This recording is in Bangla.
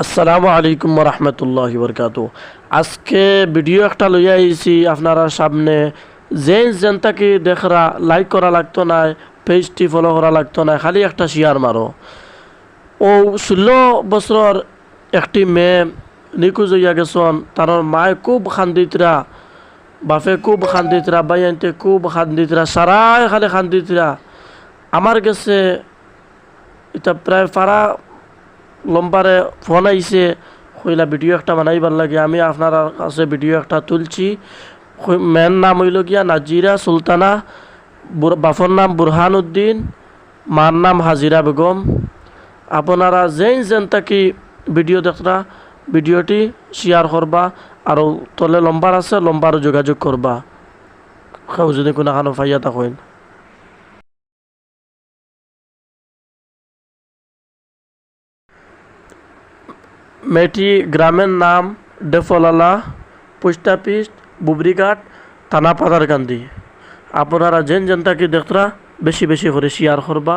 আসসালামু আলাইকুম রহমতুল্লাহি বরকাতু। আজকে ভিডিও একটা লইয়া আইছি আপনারা সামনে। যেন তাকে দেখরা লাইক করা লাগতো না, পেজটি ফলো করা লাগতো না, খালি একটা শেয়ার মারো। ও 16 বছর একটি মেয়ে নিখোঁজ হইয়া গেছন। তার মায় খুব খান্দিতরা, বাপে খুব খান্দিতরা, ভাই আনতে খুব খান্দিতরা, সারাই খালি খান্দিতরা। আমার কাছে এটা প্রায় পারা লম্বারে ফোন আইছে, কইলা ভিডিও একটা বানাইবার লাগে। আমি আপনার কাছে ভিডিও একটা তুলছি। মেয়ের নাম হইল গিয়া নাজিরা সুলতানা, বাপর নাম বুরহান উদ্দিন, মার নাম হাজিরা বেগম। আপনারা যেন তাকি ভিডিও দেখরা ভিডিওটি শেয়ার করবা, আর তলে লম্বার আছে লম্বার যোগাযোগ করবা কেউ যদি কোনো খানো ফাইয়া থাকেন। মেয়েটি গ্রামের নাম ডেফলালা, পোস্ট অফিস বুবরিঘাট, থানা পাদারকান্দি। আপনারা যেন তাকে দেখরা বেশি বেশি করে শেয়ার করবা।